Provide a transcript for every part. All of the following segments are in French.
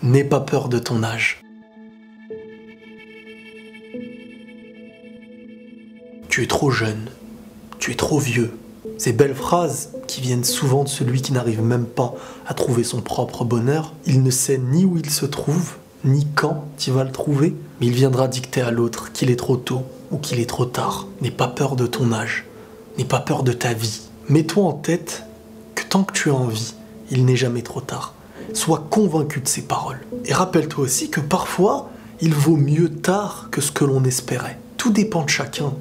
N'aie pas peur de ton âge. Tu es trop jeune, tu es trop vieux. Ces belles phrases qui viennent souvent de celui qui n'arrive même pas à trouver son propre bonheur, il ne sait ni où il se trouve, ni quand il va le trouver, mais il viendra dicter à l'autre qu'il est trop tôt ou qu'il est trop tard. N'aie pas peur de ton âge, n'aie pas peur de ta vie. Mets-toi en tête que tant que tu as envie, il n'est jamais trop tard. Sois convaincu de ces paroles. Et rappelle-toi aussi que parfois, il vaut mieux tard que ce que l'on espérait. Tout dépend de chacun.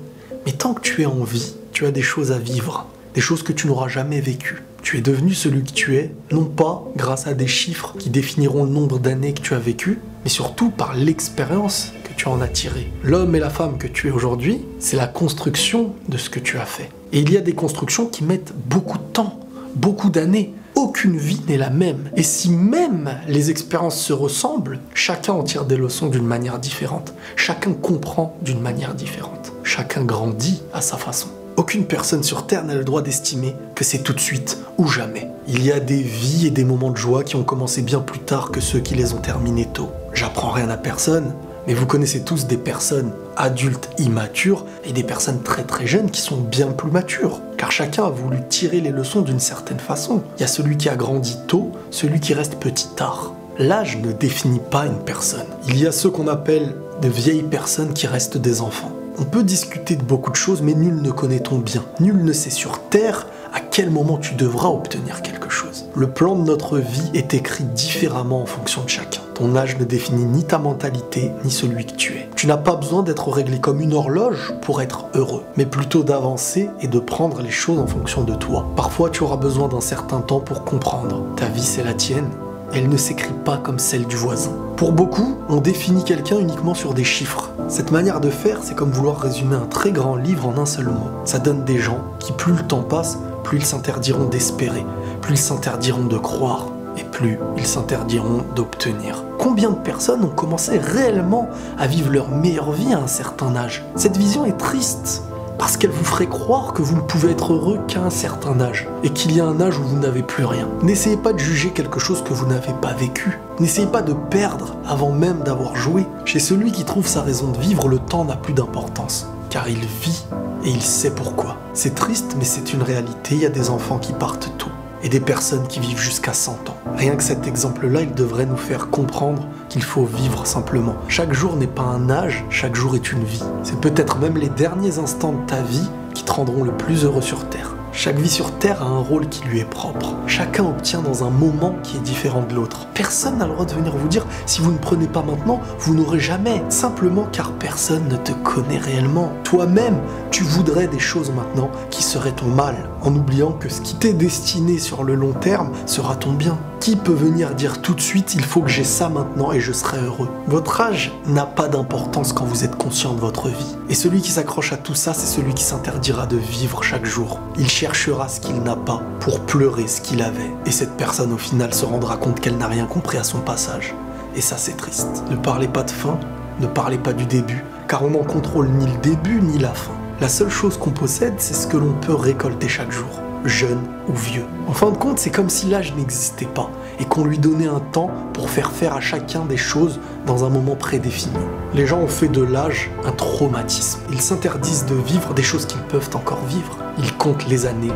Mais tant que tu es en vie, tu as des choses à vivre, des choses que tu n'auras jamais vécues. Tu es devenu celui que tu es, non pas grâce à des chiffres qui définiront le nombre d'années que tu as vécu, mais surtout par l'expérience que tu en as tirée. L'homme et la femme que tu es aujourd'hui, c'est la construction de ce que tu as fait. Et il y a des constructions qui mettent beaucoup de temps, beaucoup d'années. Aucune vie n'est la même. Et si même les expériences se ressemblent, chacun en tire des leçons d'une manière différente. Chacun comprend d'une manière différente. Chacun grandit à sa façon. Aucune personne sur Terre n'a le droit d'estimer que c'est tout de suite ou jamais. Il y a des vies et des moments de joie qui ont commencé bien plus tard que ceux qui les ont terminés tôt. J'apprends rien à personne, mais vous connaissez tous des personnes adultes immatures et des personnes très très jeunes qui sont bien plus matures. Car chacun a voulu tirer les leçons d'une certaine façon. Il y a celui qui a grandi tôt, celui qui reste petit tard. L'âge ne définit pas une personne. Il y a ceux qu'on appelle de vieilles personnes qui restent des enfants. On peut discuter de beaucoup de choses, mais nul ne connaît ton bien. Nul ne sait sur Terre à quel moment tu devras obtenir quelque chose. Le plan de notre vie est écrit différemment en fonction de chacun. Ton âge ne définit ni ta mentalité, ni celui que tu es. Tu n'as pas besoin d'être réglé comme une horloge pour être heureux, mais plutôt d'avancer et de prendre les choses en fonction de toi. Parfois, tu auras besoin d'un certain temps pour comprendre. Ta vie, c'est la tienne. Elle ne s'écrit pas comme celle du voisin. Pour beaucoup, on définit quelqu'un uniquement sur des chiffres. Cette manière de faire, c'est comme vouloir résumer un très grand livre en un seul mot. Ça donne des gens qui, plus le temps passe, plus ils s'interdiront d'espérer, plus ils s'interdiront de croire, et plus ils s'interdiront d'obtenir. Combien de personnes ont commencé réellement à vivre leur meilleure vie à un certain âge? Cette vision est triste, parce qu'elle vous ferait croire que vous ne pouvez être heureux qu'à un certain âge, et qu'il y a un âge où vous n'avez plus rien. N'essayez pas de juger quelque chose que vous n'avez pas vécu. N'essayez pas de perdre avant même d'avoir joué. Chez celui qui trouve sa raison de vivre, le temps n'a plus d'importance, car il vit et il sait pourquoi. C'est triste, mais c'est une réalité. Il y a des enfants qui partent tôt, et des personnes qui vivent jusqu'à 100 ans. Rien que cet exemple-là, il devrait nous faire comprendre qu'il faut vivre simplement. Chaque jour n'est pas un âge, chaque jour est une vie. C'est peut-être même les derniers instants de ta vie qui te rendront le plus heureux sur Terre. Chaque vie sur Terre a un rôle qui lui est propre. Chacun obtient dans un moment qui est différent de l'autre. Personne n'a le droit de venir vous dire « si vous ne prenez pas maintenant, vous n'aurez jamais ». Simplement car personne ne te connaît réellement. Toi-même, tu voudrais des choses maintenant qui seraient ton mal, en oubliant que ce qui t'est destiné sur le long terme sera ton bien. Qui peut venir dire tout de suite « il faut que j'ai ça maintenant et je serai heureux ». Votre âge n'a pas d'importance quand vous êtes conscient de votre vie. Et celui qui s'accroche à tout ça, c'est celui qui s'interdira de vivre chaque jour. Il cherchera ce qu'il n'a pas pour pleurer ce qu'il avait. Et cette personne au final se rendra compte qu'elle n'a rien compris à son passage. Et ça c'est triste. Ne parlez pas de fin, ne parlez pas du début, car on n'en contrôle ni le début ni la fin. La seule chose qu'on possède, c'est ce que l'on peut récolter chaque jour, jeune ou vieux. En fin de compte, c'est comme si l'âge n'existait pas et qu'on lui donnait un temps pour faire à chacun des choses dans un moment prédéfini. Les gens ont fait de l'âge un traumatisme. Ils s'interdisent de vivre des choses qu'ils peuvent encore vivre. Ils comptent les années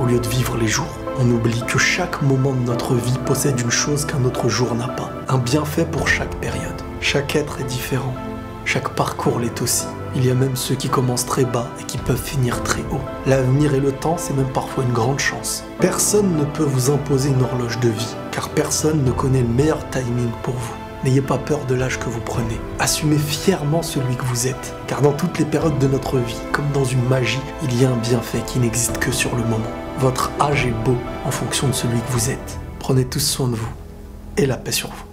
au lieu de vivre les jours. On oublie que chaque moment de notre vie possède une chose qu'un autre jour n'a pas. Un bienfait pour chaque période. Chaque être est différent. Chaque parcours l'est aussi. Il y a même ceux qui commencent très bas et qui peuvent finir très haut. L'avenir et le temps, c'est même parfois une grande chance. Personne ne peut vous imposer une horloge de vie, car personne ne connaît le meilleur timing pour vous. N'ayez pas peur de l'âge que vous prenez. Assumez fièrement celui que vous êtes, car dans toutes les périodes de notre vie, comme dans une magie, il y a un bienfait qui n'existe que sur le moment. Votre âge est beau en fonction de celui que vous êtes. Prenez tous soin de vous, et la paix sur vous.